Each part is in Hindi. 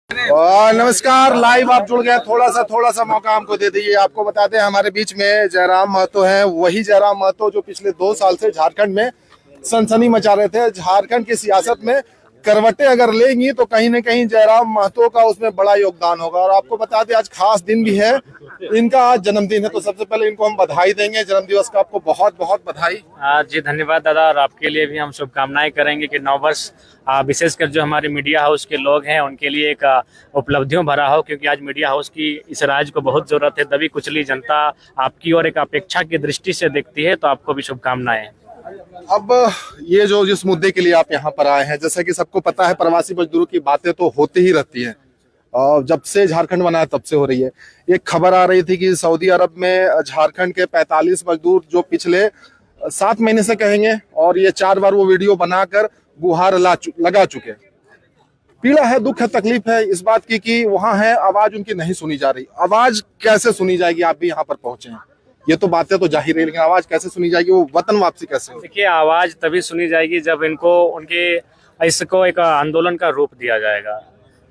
नमस्कार। लाइव आप जुड़ गए, थोड़ा सा मौका हमको दे दीजिए। आपको बताते हैं हमारे बीच में जयराम महतो हैं, वही जयराम महतो जो पिछले 2 साल से झारखंड में सनसनी मचा रहे थे। झारखंड की सियासत में करवटें अगर लेंगी तो कहीं न कहीं जयराम महतो का उसमें बड़ा योगदान होगा। और आपको बता दें आज खास दिन भी है, इनका आज जन्मदिन है, तो सबसे पहले इनको हम बधाई देंगे जन्म दिवस का। आपको बहुत बहुत बधाई। जी धन्यवाद दादा, और आपके लिए भी हम शुभकामनाएं करेंगे कि नव वर्ष विशेषकर जो हमारे मीडिया हाउस के लोग हैं उनके लिए एक उपलब्धियों भरा हो, क्योंकि आज मीडिया हाउस की इस राज्य को बहुत जरूरत है। दबी कुचली जनता आपकी और एक अपेक्षा की दृष्टि से देखती है, तो आपको भी शुभकामनाएं। अब ये जो जिस मुद्दे के लिए आप यहाँ पर आए हैं, जैसा कि सबको पता है, प्रवासी मजदूरों की बातें तो होती ही रहती हैं और जब से झारखंड बना है तब से हो रही है। एक खबर आ रही थी कि सऊदी अरब में झारखंड के 45 मजदूर जो पिछले 7 महीने से कहेंगे, और ये 4 बार वो वीडियो बनाकर गुहार लगा चुके। पीड़ा है, दुख है, तकलीफ है इस बात की कि वहां है, आवाज उनकी नहीं सुनी जा रही। आवाज कैसे सुनी जाएगी? आप भी यहाँ पर पहुंचे हैं, ये तो बातें तो जाहिर है, लेकिन आवाज कैसे सुनी जाएगी? वो वतन वापसी कैसे होगी? देखिए, आवाज तभी सुनी जाएगी जब इनको उनके इसको एक आंदोलन का रूप दिया जाएगा,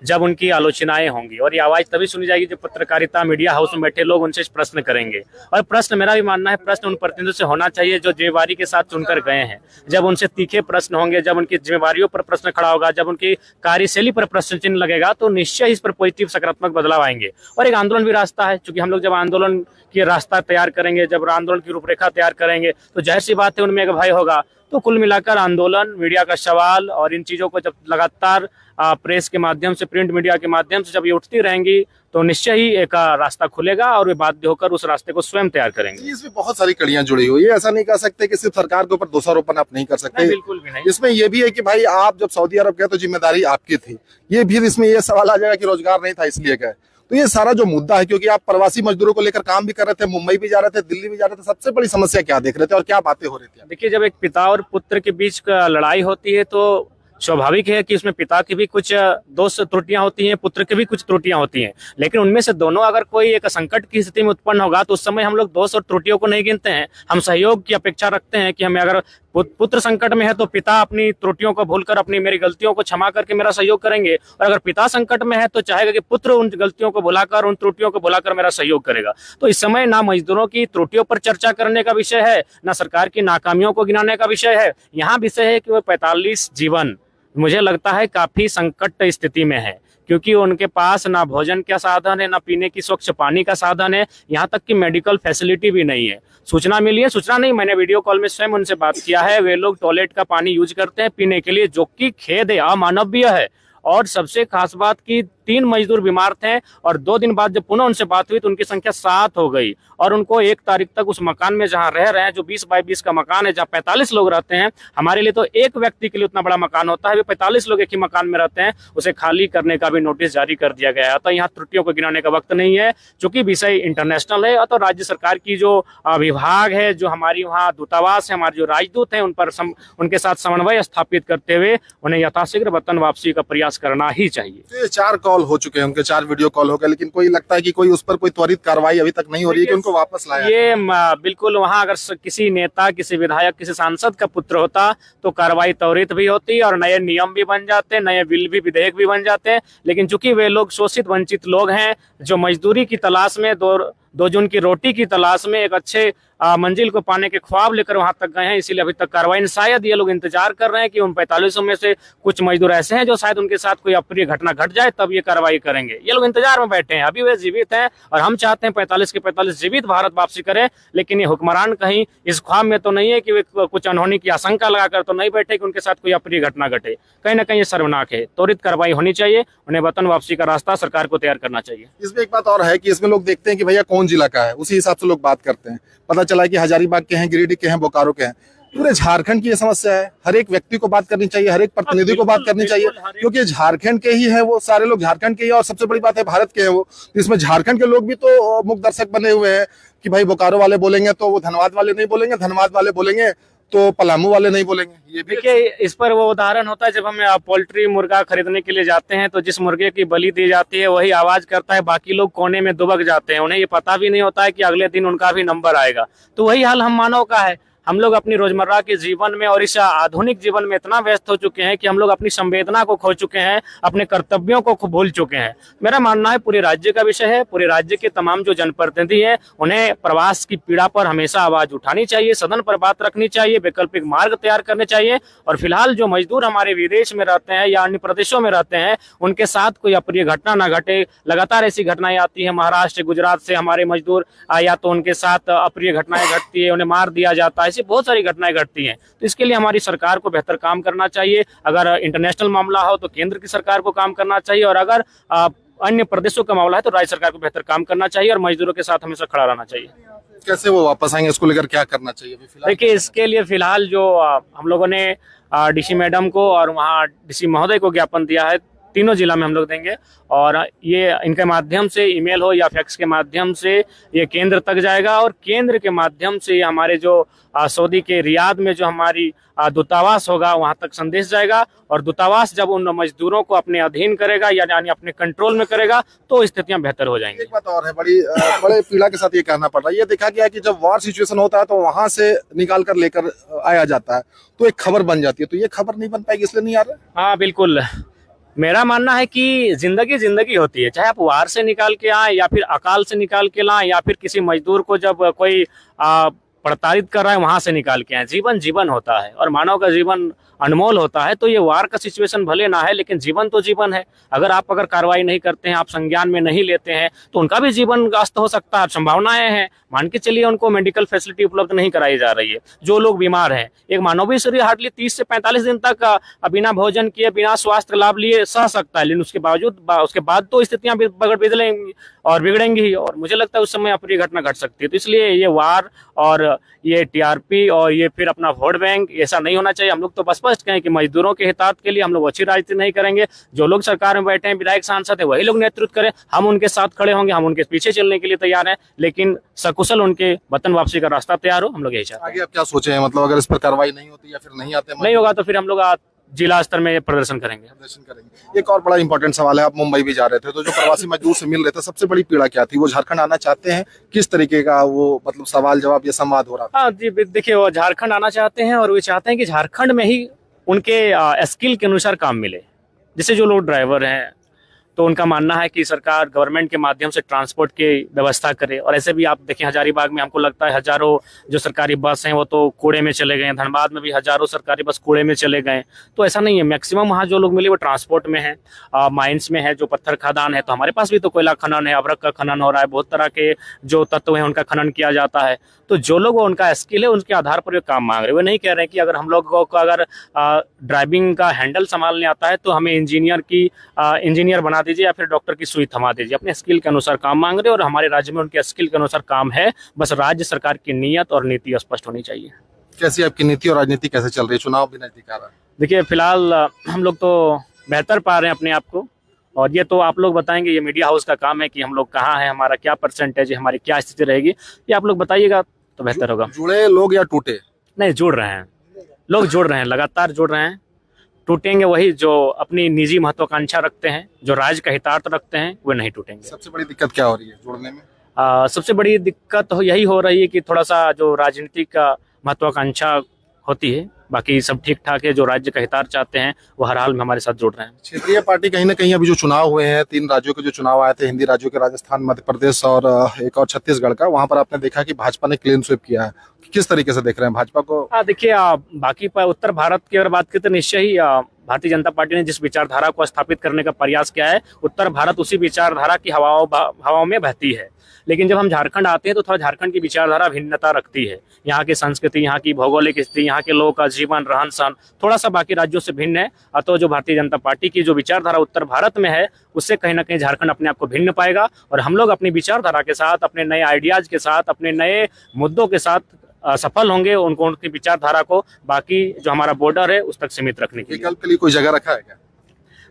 जब उनकी आलोचनाएं होंगी। और ये आवाज तभी सुनी जाएगी जब पत्रकारिता मीडिया हाउस में बैठे लोग उनसे प्रश्न करेंगे। और प्रश्न, मेरा भी मानना है, प्रश्न उन प्रतिनिधियों से होना चाहिए जो जिम्मेवारी के साथ चुनकर गए हैं। जब उनसे तीखे प्रश्न होंगे, जब उनकी जिम्मेवारियों पर प्रश्न खड़ा होगा, जब उनकी कार्यशैली पर प्रश्न चिन्ह लगेगा, तो निश्चय इस पर पॉजिटिव सकारात्मक बदलाव आएंगे। और एक आंदोलन भी रास्ता है, क्योंकि हम लोग जब आंदोलन की रास्ता तैयार करेंगे, जब आंदोलन की रूपरेखा तैयार करेंगे, तो जाहिर सी बात है उनमें एक भय होगा। तो कुल मिलाकर आंदोलन, मीडिया का सवाल और इन चीजों को जब लगातार प्रेस के माध्यम से, प्रिंट मीडिया के माध्यम से जब ये उठती रहेंगी, तो निश्चय ही एक रास्ता खुलेगा और वे बाध्य होकर उस रास्ते को स्वयं तैयार करेंगे। इसमें बहुत सारी कड़ियां जुड़ी हुई है। ऐसा नहीं कह सकते कि सिर्फ सरकार के ऊपर दोषारोपण आप नहीं कर सकते। बिल्कुल भी नहीं। इसमें यह भी है कि भाई आप जब सऊदी अरब गए तो जिम्मेदारी आपकी थी। ये भी इसमें यह सवाल आ जाएगा कि रोजगार नहीं था इसलिए गए। तो ये सारा जो मुद्दा है, क्योंकि आप प्रवासी मजदूरों को लेकर काम भी कर रहे थे, मुंबई भी जा रहे थे, दिल्ली भी जा रहे थे, सबसे बड़ी समस्या क्या देख रहे थे और क्या बातें हो रही थी? देखिए, जब एक पिता और पुत्र के बीच का लड़ाई होती है तो स्वाभाविक है कि उसमें पिता की भी कुछ दोष त्रुटियां होती हैं, पुत्र की भी कुछ त्रुटियां होती हैं। लेकिन उनमें से दोनों अगर कोई एक संकट की स्थिति में उत्पन्न होगा, तो उस समय हम लोग दोष और त्रुटियों को नहीं गिनते हैं। हम सहयोग की अपेक्षा रखते हैं कि हमें, अगर पुत्र संकट में है तो पिता अपनी त्रुटियों को भूलकर, अपनी मेरी गलतियों को क्षमा करके मेरा सहयोग करेंगे। और अगर पिता संकट में है तो चाहेगा कि पुत्र उन गलतियों को भुलाकर, उन त्रुटियों को भुलाकर मेरा सहयोग करेगा। तो इस समय ना मजदूरों की त्रुटियों पर चर्चा करने का विषय है, ना सरकार की नाकामियों को गिनाने का विषय है। यहाँ विषय है कि वो 45 जीवन, मुझे लगता है, काफी संकट स्थिति में है, क्योंकि उनके पास ना भोजन का साधन है, ना पीने की स्वच्छ पानी का साधन है, यहाँ तक कि मेडिकल फैसिलिटी भी नहीं है। सूचना मिली है, सूचना नहीं, मैंने वीडियो कॉल में स्वयं उनसे बात किया है, वे लोग टॉयलेट का पानी यूज करते हैं पीने के लिए, जो कि खेद है, अमानवीय है। और सबसे खास बात की 3 मजदूर बीमार थे, और 2 दिन बाद जब पुनः उनसे बात हुई तो उनकी संख्या 7 हो गई। और उनको 1 तारीख तक उस मकान में जहां रह रहे हैं, जो 20 बाई 20 का मकान है, जहां 45 लोग रहते हैं, हमारे लिए तो एक व्यक्ति के लिए उतना बड़ा मकान होता है, वे 45 लोग एक ही मकान में रहते हैं, उसे खाली करने का भी नोटिस जारी कर दिया गया है। तो यहाँ त्रुटियों को गिनाने का वक्त नहीं है, चूंकि विषय इंटरनेशनल है। तो राज्य सरकार की जो विभाग है, जो हमारी वहाँ दूतावास है, हमारे जो राजदूत हैं, उन पर उनके साथ समन्वय स्थापित करते हुए उन्हें यथाशीघ्र वतन वापसी का प्रयास करना ही चाहिए। तो 4 कॉल हो चुके हैं उनके, 4 वीडियो कॉल हो गए, लेकिन कोई लगता है कि कोई उस पर कोई त्वरित कार्रवाई अभी तक नहीं हो रही है कि उनको वापस लाया? ये बिल्कुल, वहां अगर किसी नेता, किसी विधायक, किसी सांसद का पुत्र होता तो कार्रवाई त्वरित भी होती और नए नियम भी बन जाते, नए बिल भी, विधेयक भी बन जाते। लेकिन चूंकि वे लोग शोषित वंचित लोग हैं, जो मजदूरी की तलाश में, दो जून की रोटी की तलाश में एक अच्छे मंजिल को पाने के ख्वाब लेकर वहां तक गए हैं, इसीलिए अभी तक कार्रवाई, शायद ये लोग इंतजार कर रहे हैं कि उन 45 में से कुछ मजदूर ऐसे हैं जो शायद उनके साथ कोई अप्रिय घटना घट जाए, तब ये कार्रवाई करेंगे। ये लोग इंतजार में बैठे हैं, अभी वे जीवित हैं और हम चाहते हैं 45 के 45 जीवित भारत वापसी करें। लेकिन ये हुक्मरान कहीं इस ख्वाब में तो नहीं है कि वे कुछ अनहोनी की आशंका लगाकर तो नहीं बैठे कि उनके साथ कोई अप्रिय घटना घटे। कहीं ना कहीं ये शर्मनाक है। त्वरित कार्रवाई होनी चाहिए, उन्हें वतन वापसी का रास्ता सरकार को तैयार करना चाहिए। इसमें एक बात और है कि इसमें लोग देखते हैं कि भैया कौन जिला का है, उसी हिसाब से लोग बात करते हैं। पता चला कि हजारीबाग के हैं, गिरिडीह के हैं, बोकारो के हैं। पूरे झारखंड की ये समस्या है, हर एक व्यक्ति को बात करनी चाहिए, हर एक प्रतिनिधि को बात करनी चाहिए, क्योंकि झारखंड के ही है वो, सारे लोग झारखंड के ही, और सबसे बड़ी बात है भारत के हैं वो। इसमें झारखंड के लोग भी तो मुख्य दर्शक बने हुए हैं कि भाई बोकारो वाले बोलेंगे तो वो धनबाद वाले नहीं बोलेंगे, धनबाद वाले बोलेंगे तो पलामू वाले नहीं बोलेंगे। ये भी देखिए, इस पर वो उदाहरण होता है, जब हम पोल्ट्री मुर्गा खरीदने के लिए जाते हैं तो जिस मुर्गे की बलि दी जाती है वही आवाज करता है, बाकी लोग कोने में दुबक जाते हैं, उन्हें ये पता भी नहीं होता है कि अगले दिन उनका भी नंबर आएगा। तो वही हाल हम मानव का है। हम लोग अपनी रोजमर्रा के जीवन में और इस आधुनिक जीवन में इतना व्यस्त हो चुके हैं कि हम लोग अपनी संवेदना को खो चुके हैं, अपने कर्तव्यों को भूल चुके हैं। मेरा मानना है पूरे राज्य का विषय है, पूरे राज्य के तमाम जो जनप्रतिनिधि हैं उन्हें प्रवास की पीड़ा पर हमेशा आवाज उठानी चाहिए, सदन पर बात रखनी चाहिए, वैकल्पिक मार्ग तैयार करने चाहिए। और फिलहाल जो मजदूर हमारे विदेश में रहते हैं या अन्य प्रदेशों में रहते हैं उनके साथ कोई अप्रिय घटना ना घटे। लगातार ऐसी घटनाएं आती है, महाराष्ट्र गुजरात से हमारे मजदूर या तो उनके साथ अप्रिय घटनाएं घटती है, उन्हें मार दिया जाता है, ऐसी बहुत सारी घटनाएं घटती हैं। तो इसके लिए हमारी सरकार को बेहतर काम करना चाहिए। अगर इंटरनेशनल मामला हो तो केंद्र की सरकार को काम करना चाहिए, और अगर अन्य प्रदेशों का मामला है तो राज्य सरकार को बेहतर काम करना चाहिए और मजदूरों के साथ हमेशा खड़ा रहना चाहिए। कैसे वो वापस आएंगे, इसको लेकर क्या करना चाहिए अभी फिलहाल? देखिए, इसके लिए फिलहाल जो हम लोगों ने डीसी मैडम को और वहाँ डीसी महोदय को ज्ञापन दिया है, तीनों जिला में हम लोग देंगे, और ये इनके माध्यम से ईमेल हो या फैक्स के माध्यम से ये केंद्र तक जाएगा, और केंद्र के माध्यम से हमारे जो सऊदी के रियाद में जो हमारी दूतावास होगा वहां तक संदेश जाएगा, और दूतावास जब उन मजदूरों को अपने अधीन करेगा यानी अपने कंट्रोल में करेगा तो स्थितियां बेहतर हो जाएंगी। एक बात और है, बड़े पीड़ा के साथ ये कहना पड़ रहा है, ये देखा गया कि जब वॉर सिचुएशन होता है तो वहां से निकाल कर लेकर आया जाता है तो एक खबर बन जाती है, तो ये खबर नहीं बन पाएगी इसलिए नहीं आ रहा। हाँ बिल्कुल, मेरा मानना है कि जिंदगी जिंदगी होती है, चाहे आप वार से निकाल के आए या फिर अकाल से निकाल के लाएं या फिर किसी मजदूर को जब कोई प्रताड़ित कर रहा है वहां से निकाल के आए। जीवन जीवन होता है और मानव का जीवन अनमोल होता है। तो ये वार का सिचुएशन भले ना है लेकिन जीवन तो जीवन है। अगर कार्रवाई नहीं करते हैं, आप संज्ञान में नहीं लेते हैं तो उनका भी जीवन ग्रस्त हो सकता है। संभावनाएं हैं, मान के चलिए उनको मेडिकल फैसिलिटी उपलब्ध नहीं कराई जा रही है। जो लोग बीमार हैं, एक मानवीय शरीर हार्डली 30 से 45 दिन तक बिना भोजन किए बिना स्वास्थ्य लाभ लिए सह सकता है, लेकिन उसके बाद तो स्थितियां बिगड़ेंगी और बिगड़ेंगी ही, और मुझे लगता है उस समय अप्रिय घटना घट सकती है। तो इसलिए ये वार और ये टीआरपी और ये फिर अपना वोट बैंक, ऐसा नहीं होना चाहिए। हम लोग तो बस स्पष्ट कहें कि मजदूरों के हितार्थ के लिए हम लोग अच्छी राजनीति नहीं करेंगे। जो लोग सरकार में बैठे हैं, विधायक सांसद है, वही लोग नेतृत्व करें, हम उनके साथ खड़े होंगे, हम उनके पीछे चलने के लिए तैयार हैं, लेकिन सकुशल उनके वतन वापसी का रास्ता तैयार हो, हम लोग यही चाहते हैं। आगे आप क्या सोचे हैं, मतलब अगर इस पर कार्रवाई नहीं होती या फिर नहीं आते नहीं होगा तो फिर हम लोग जिला स्तर में प्रदर्शन करेंगे। एक और बड़ा इंपॉर्टेंट सवाल है, आप मुंबई भी जा रहे थे तो जो प्रवासी मजदूर से मिल रहे थे सबसे बड़ी पीड़ा क्या थी? वो झारखंड आना चाहते हैं, किस तरीके का वो मतलब सवाल जवाब या संवाद हो रहा था? हाँ जी, देखिए वो झारखंड आना चाहते हैं और वो चाहते हैं कि झारखंड में ही उनके स्किल के अनुसार काम मिले। जैसे जो लोग ड्राइवर हैं तो उनका मानना है कि सरकार गवर्नमेंट के माध्यम से ट्रांसपोर्ट की व्यवस्था करे, और ऐसे भी आप देखें हजारीबाग में हमको लगता है हजारों जो सरकारी बस हैं वो तो कूड़े में चले गए, धनबाद में भी हजारों सरकारी बस कूड़े में चले गए। तो ऐसा नहीं है, मैक्सिमम वहाँ जो लोग मिले वो ट्रांसपोर्ट में है, माइंस में है, जो पत्थर खदान है। तो हमारे पास भी तो कोयला खनन है, अभ्रक का खनन हो रहा है, बहुत तरह के जो तत्व हैं उनका खनन किया जाता है। तो जो लोग उनका स्किल है उनके आधार पर वे काम मांग रहे हैं। वे नहीं कह रहे हैं कि अगर हम लोग को अगर ड्राइविंग का हैंडल संभालने आता है तो हमें इंजीनियर बना दीजिए या फिर डॉक्टर की सुई थमा दीजिए। अपने स्किल के अनुसार काम मांग रहे हैं और हमारे राज्य में उनके स्किल के अनुसार काम है। बस राज्य सरकार की नीयत और नीति स्पष्ट होनी चाहिए। कैसी आपकी नीति और राजनीति कैसे चल रही है? चुनाव भी नजदीक आ रहा है। देखिए फिलहाल हम लोग तो बेहतर पा रहे हैं अपने आप को, और ये तो आप लोग बताएंगे, ये मीडिया हाउस का काम है कि हम लोग कहाँ हैं, हमारा क्या परसेंटेज है, हमारी क्या स्थिति रहेगी, ये आप लोग बताइएगा तो बेहतर होगा। जुड़े लोग या टूटे? नहीं, जुड़ रहे हैं लोग, जुड़ रहे हैं, लगातार जुड़ रहे हैं। टूटेंगे वही जो अपनी निजी महत्वाकांक्षा रखते हैं, जो राज्य का हितार्थ रखते हैं, वो नहीं टूटेंगे। सबसे बड़ी दिक्कत क्या हो रही है जुड़ने में? सबसे बड़ी दिक्कत यही हो रही है कि थोड़ा सा जो राजनीतिक महत्वाकांक्षा होती है, बाकी सब ठीक ठाक है। जो राज्य का हितार्थ चाहते हैं वो हर हाल में हमारे साथ जुड़ रहे हैं। क्षेत्रीय पार्टी कहीं ना कहीं अभी जो चुनाव हुए हैं, 3 राज्यों के जो चुनाव आए थे, हिंदी राज्यों के राजस्थान, मध्य प्रदेश और एक और छत्तीसगढ़ का, वहां पर आपने देखा कि भाजपा ने क्लीन स्वीप किया है। किस तरीके से देख रहे हैं भाजपा को? देखिए बाकी उत्तर भारत की अगर बात करें तो निश्चय ही भारतीय जनता पार्टी ने जिस विचारधारा को स्थापित करने का प्रयास किया है, उत्तर भारत उसी विचारधारा की हवाओं में बहती है। लेकिन जब हम झारखंड आते हैं तो थोड़ा झारखंड की विचारधारा भिन्नता रखती है। यहाँ की संस्कृति, यहाँ की भौगोलिक स्थिति, यहाँ के लोगों का जीवन रहन सहन थोड़ा सा बाकी राज्यों से भिन्न है। अतः जो भारतीय जनता पार्टी की जो विचारधारा उत्तर भारत में है, उससे कहीं ना कहीं झारखंड अपने आप को भिन्न पाएगा, और हम लोग अपनी विचारधारा के साथ, अपने नए आइडियाज के साथ, अपने नए मुद्दों के साथ सफल होंगे उनको, उनकी विचारधारा को बाकी जो हमारा बॉर्डर है उस तक सीमित रखने के लिए। विकल्प के लिए कोई जगह रखा है क्या?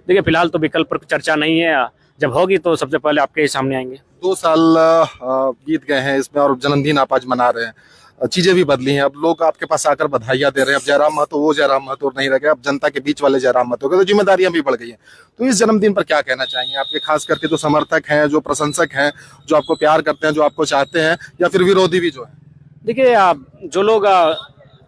देखिए फिलहाल तो विकल्प पर चर्चा नहीं है, जब होगी तो सबसे पहले आपके ही सामने आएंगे। 2 साल बीत गए हैं इसमें और जन्मदिन आप आज मना रहे हैं। चीजें भी बदली हैं, अब लोग आपके पास आकर बधाइयां दे रहे हैं। अब जयराम महतो वो जयराम महतो नहीं रह गए, अब जनता के बीच वाले जयराम महतो के, तो जिम्मेदारियां भी बढ़ गई हैं। तो इस जन्मदिन पर क्या कहना चाहेंगे आपके, खास करके जो समर्थक हैं, जो प्रशंसक हैं, जो आपको प्यार करते हैं, जो आपको चाहते हैं, या फिर विरोधी भी जो है? देखिए जो लोग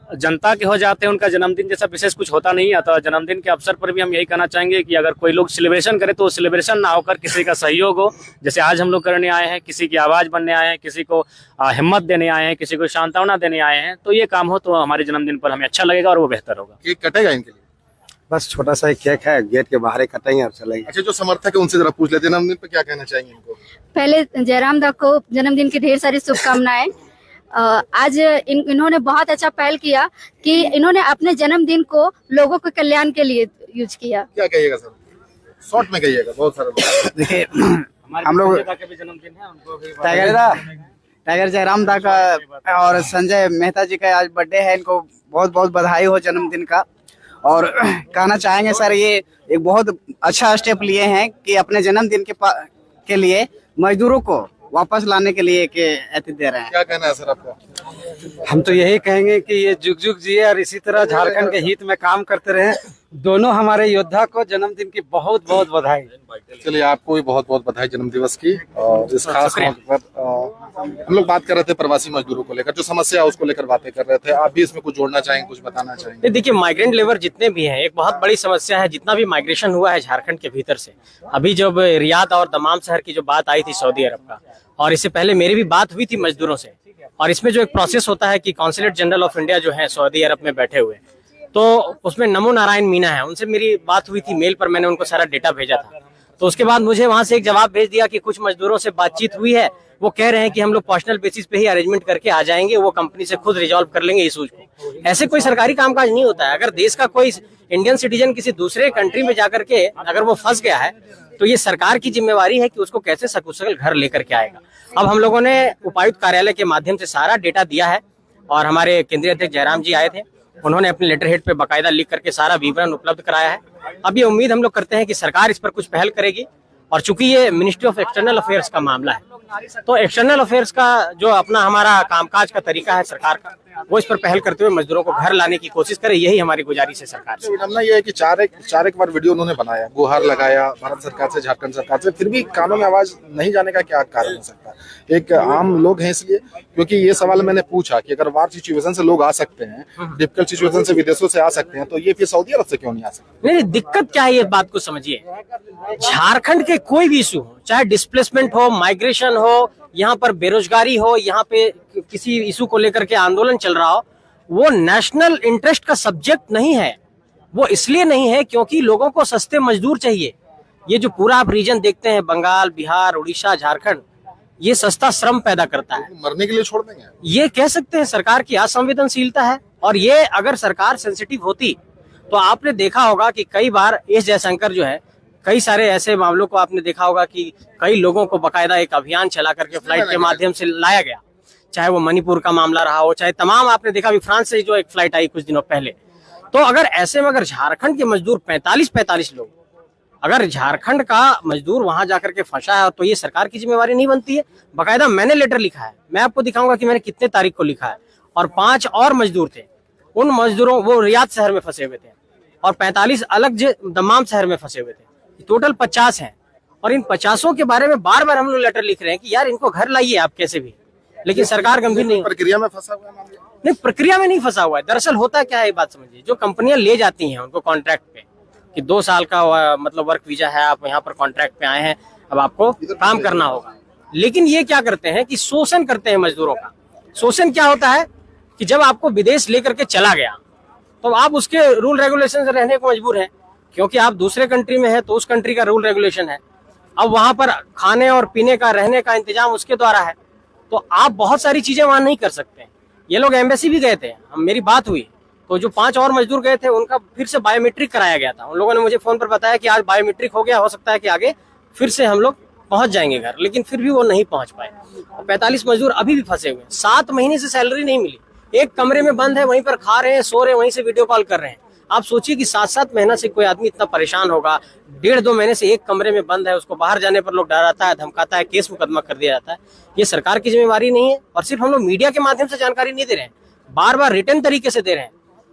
जनता के हो जाते हैं, उनका जन्मदिन जैसा विशेष कुछ होता नहीं है। तो जन्मदिन के अवसर पर भी हम यही कहना चाहेंगे कि अगर कोई लोग सेलिब्रेशन करे तो सेलिब्रेशन ना होकर किसी का सहयोग हो, जैसे आज हम लोग करने आए हैं, किसी की आवाज बनने आए हैं, किसी को हिम्मत देने आए हैं, किसी को सांत्वना देने आए हैं, तो ये काम हो तो हमारे जन्मदिन पर हमें अच्छा लगेगा और वो बेहतर होगा। केक कटेगा इनके लिए? बस छोटा सा एक केक है, गेट के बाहर ही कटेंगे और चलेंगे। अच्छा, जो समर्थक है उनसे जरा पूछ लेते हैं, जन्मदिन पर क्या कहना चाहेंगे इनको? पहले जयराम दा को जन्मदिन की ढेर सारी शुभकामनाएं। आज इन्होंने बहुत अच्छा पहल किया कि इन्होंने अपने जन्मदिन को लोगों के कल्याण के लिए यूज किया। क्या कहिएगा सर, शॉर्ट में कहिएगा, बहुत सारे लोग। देखिए हम लोग जन्मदिन है, उनको भी टाइगर जयराम दा का और संजय मेहता जी का आज बर्थडे है, इनको बहुत बहुत बधाई हो जन्मदिन का। और कहना चाहेंगे सर, ये एक बहुत अच्छा स्टेप लिए हैं कि अपने जन्मदिन के लिए मजदूरों को वापस लाने के लिए के अतिथि दे रहे हैं। क्या कहना है सर आपका? हम तो यही कहेंगे कि ये जुग जुग जिए और इसी तरह झारखंड के हित में काम करते रहे। दोनों हमारे योद्धा को जन्मदिन की बहुत बहुत बधाई। चलिए, आपको भी बहुत बहुत बधाई जन्म दिवस की। और इस खास मौके पर हम लोग बात कर रहे थे प्रवासी मजदूरों को लेकर, जो समस्या है उसको लेकर बातें कर रहे थे। आप भी इसमें कुछ जोड़ना चाहेंगे, कुछ बताना चाहेंगे? देखिए, माइग्रेंट लेबर जितने भी हैं, एक बहुत बड़ी समस्या है। जितना भी माइग्रेशन हुआ है झारखंड के भीतर से, अभी जब रियाद और दमाम शहर की जो बात आई थी सऊदी अरब का, और इससे पहले मेरी भी बात हुई थी मजदूरों से, और इसमें जो एक प्रोसेस होता है कि कॉन्सुलेट जनरल ऑफ इंडिया जो है सऊदी अरब में बैठे हुए, तो उसमें नमो नारायण मीना है, उनसे मेरी बात हुई थी मेल पर, मैंने उनको सारा डेटा भेजा था। तो उसके बाद मुझे वहां से एक जवाब भेज दिया कि कुछ मजदूरों से बातचीत हुई है, वो कह रहे हैं कि हम लोग पर्सनल बेसिस पे ही अरेंजमेंट करके आ जाएंगे, वो कंपनी से खुद रिजॉल्व कर लेंगे इशूज को। ऐसे कोई सरकारी कामकाज नहीं होता है। अगर देश का कोई इंडियन सिटीजन किसी दूसरे कंट्री में जाकर के अगर वो फंस गया है, तो ये सरकार की जिम्मेवारी है कि उसको कैसे सकुशल घर लेकर के आएगा। अब हम लोगों ने उपायुक्त कार्यालय के माध्यम से सारा डेटा दिया है, और हमारे केंद्रीय अध्यक्ष जयराम जी आए थे, उन्होंने अपने लेटर हेड पे बाकायदा लिख करके सारा विवरण उपलब्ध कराया है। अब ये उम्मीद हम लोग करते हैं कि सरकार इस पर कुछ पहल करेगी, और चूंकि ये मिनिस्ट्री ऑफ एक्सटर्नल अफेयर्स का मामला है, तो एक्सटर्नल अफेयर्स का जो अपना हमारा कामकाज का तरीका है सरकार का, वो इस पर पहल करते हुए मजदूरों को घर लाने की कोशिश करे। यही हमारी गुजारिश है सरकार से। विडम्बना ये है कि चार एक बार वीडियो उन्होंने बनाया, गुहार लगाया भारत सरकार से, झारखंड सरकार से, फिर भी कानों में आवाज नहीं जाने का क्या कारण हो सकता है? एक आम लोग हैं इसलिए, क्योंकि ये सवाल मैंने पूछा कि अगर वार सिचुएशन से लोग आ सकते हैं, डिफिकल्ट सिचुएशन से विदेशों से आ सकते हैं, तो ये फिर सऊदी अरब से क्यों नहीं आ सकते? नहीं, दिक्कत क्या है ये बात को समझिए। झारखंड के कोई भी इशू हो, चाहे डिस्प्लेसमेंट हो, माइग्रेशन हो, यहाँ पर बेरोजगारी हो, यहाँ पे किसी इशू को लेकर के आंदोलन चल रहा हो, वो नेशनल इंटरेस्ट का सब्जेक्ट नहीं है। वो इसलिए नहीं है क्योंकि लोगों को सस्ते मजदूर चाहिए। ये जो पूरा आप रीजन देखते हैं, बंगाल, बिहार, उड़ीसा, झारखंड, ये सस्ता श्रम पैदा करता है। मरने के लिए छोड़ देंगे? ये कह सकते हैं सरकार की असंवेदनशीलता है। और ये अगर सरकार सेंसिटिव होती तो आपने देखा होगा कि कई बार एस जयशंकर जो है, कई सारे ऐसे मामलों को आपने देखा होगा कि कई लोगों को बकायदा एक अभियान चला करके फ्लाइट के माध्यम से लाया गया, चाहे वो मणिपुर का मामला रहा हो, चाहे तमाम आपने देखा भी फ्रांस से जो एक फ्लाइट आई कुछ दिनों पहले। तो अगर ऐसे में अगर झारखंड के मजदूर 45 लोग, अगर झारखंड का मजदूर वहां जाकर के फंसा है, तो ये सरकार की जिम्मेवारी नहीं बनती है। बकायदा मैंने लेटर लिखा है, मैं आपको दिखाऊंगा कि मैंने कितने तारीख को लिखा है। और 5 और मजदूर थे, उन मजदूरों, वो रियाद शहर में फंसे हुए थे, और 45 अलग दमाम शहर में फंसे हुए थे। टोटल 50 हैं, और इन 50 के बारे में बार बार हम लोग लेटर लिख रहे हैं कि यार इनको घर लाइए आप कैसे भी, लेकिन सरकार गंभीर नहीं। प्रक्रिया में फंसा हुआ है? नहीं, प्रक्रिया में नहीं फंसा हुआ है। दरअसल होता क्या है, ये बात समझिए। जो कंपनियां ले जाती हैं उनको कॉन्ट्रैक्ट पे कि 2 साल का मतलब वर्क वीजा है, आप यहाँ पर कॉन्ट्रैक्ट पे आए हैं, अब आपको काम करना होगा। लेकिन ये क्या करते हैं कि शोषण करते हैं मजदूरों का। शोषण क्या होता है कि जब आपको विदेश लेकर के चला गया, तो आप उसके रूल रेगुलेशन से रहने को मजबूर हैं, क्योंकि आप दूसरे कंट्री में है तो उस कंट्री का रूल रेगुलेशन है। अब वहां पर खाने और पीने का, रहने का इंतजाम उसके द्वारा है, तो आप बहुत सारी चीजें वहां नहीं कर सकते। ये लोग एम्बेसी भी गए थे, हम मेरी बात हुई, तो जो 5 और मजदूर गए थे उनका फिर से बायोमेट्रिक कराया गया था। उन लोगों ने मुझे फोन पर बताया कि आज बायोमेट्रिक हो गया, हो सकता है कि आगे फिर से हम लोग पहुंच जाएंगे घर, लेकिन फिर भी वो नहीं पहुंच पाए। 45 मजदूर अभी भी फंसे हुए हैं, 7 महीने से सैलरी नहीं मिली, एक कमरे में बंद है, वहीं पर खा रहे हैं, सो रहे हैं, वहीं से वीडियो कॉल कर रहे हैं। आप सोचिए कि 7-7 महीना से कोई आदमी इतना परेशान होगा, 1.5-2 महीने से एक कमरे में बंद है, उसको बाहर जाने पर लोग डराता है, धमकाता है, केस मुकदमा कर दिया जाता है। ये सरकार की जिम्मेवारी नहीं है, और सिर्फ हम लोग मीडिया के माध्यम से जानकारी नहीं दे रहे हैं, बार बार रिटर्न तरीके से दे रहे हैं।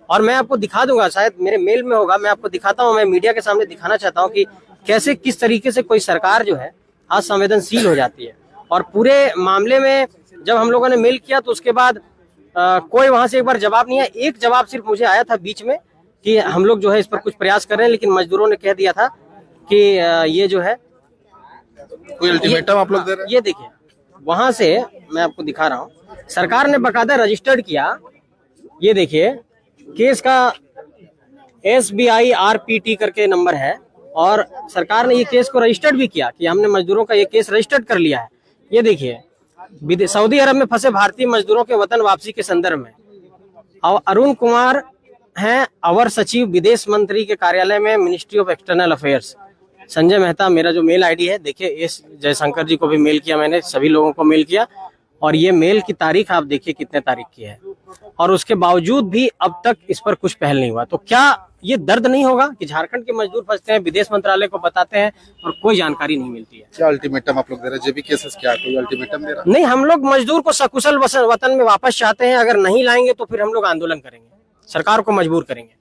और मैं आपको दिखा दूंगा, शायद मेरे मेल में होगा, मैं आपको दिखाता हूँ, मैं मीडिया के सामने दिखाना चाहता हूँ कि कैसे किस तरीके से कोई सरकार जो है असंवेदनशील हो जाती है। और पूरे मामले में जब हम लोगों ने मेल किया, तो उसके बाद कोई वहां से एक बार जवाब नहीं है। एक जवाब सिर्फ मुझे आया था बीच में कि हम लोग जो है इस पर कुछ प्रयास कर रहे हैं, लेकिन मजदूरों ने कह दिया था कि ये जो है कोई अल्टीमेटम आप लोग दे रहे हैं? ये देखिए वहां से मैं आपको दिखा रहा हूँ, सरकार ने बकायदा रजिस्टर्ड किया। ये देखिए केस का SBI RPT करके नंबर है और सरकार ने ये केस को रजिस्टर्ड भी किया कि हमने मजदूरों का ये केस रजिस्टर्ड कर लिया है। ये देखिए सऊदी अरब में फंसे भारतीय मजदूरों के वतन वापसी के संदर्भ में अरुण कुमार हैं अवर सचिव विदेश मंत्री के कार्यालय में, ministry of external affairs. Sanjay Mehta मेरा जो मेल आईडी है, देखिए एस जयशंकर जी को भी मेल किया मैंने, सभी लोगों को मेल किया और ये मेल की तारीख आप देखिए कितने तारीख की है और उसके बावजूद भी अब तक इस पर कुछ पहल नहीं हुआ। तो क्या ये दर्द नहीं होगा कि झारखंड के मजदूर फंसते हैं, विदेश मंत्रालय को बताते हैं और कोई जानकारी नहीं मिलती है? क्या अल्टीमेटम आप लोग दे रहे हैं? जेबी केसेस क्या कोई अल्टीमेटम दे रहा है? नहीं, हम लोग मजदूर को सकुशल वतन में वापस चाहते हैं। अगर नहीं लाएंगे तो फिर हम लोग आंदोलन करेंगे, सरकार को मजबूर करेंगे।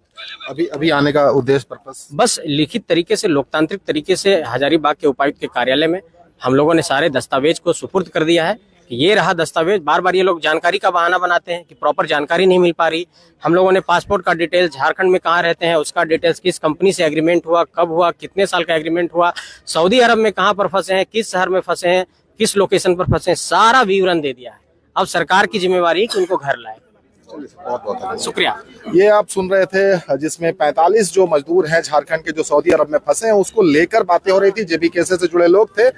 अभी आने का उद्देश्य पर्पस बस लिखित तरीके से, लोकतांत्रिक तरीके से हजारीबाग के उपायुक्त के कार्यालय में हम लोगों ने सारे दस्तावेज को सुपुर्द कर दिया है कि ये रहा दस्तावेज। बार बार ये लोग जानकारी का बहाना बनाते हैं कि प्रॉपर जानकारी नहीं मिल पा रही। हम लोगों ने पासपोर्ट का डिटेल्स, झारखंड में कहाँ रहते हैं उसका डिटेल्स, किस कंपनी से एग्रीमेंट हुआ, कब हुआ, कितने साल का एग्रीमेंट हुआ, सऊदी अरब में कहाँ पर फंसे हैं, किस शहर में फंसे हैं, किस लोकेशन पर फंसे हैं, सारा विवरण दे दिया है। अब सरकार की जिम्मेवारी है कि उनको घर लाए। बहुत बहुत शुक्रिया। ये आप सुन रहे थे जिसमें 45 जो मजदूर हैं झारखंड के जो सऊदी अरब में फंसे हैं उसको लेकर बातें हो रही थी। जेबी केसेस से जुड़े लोग थे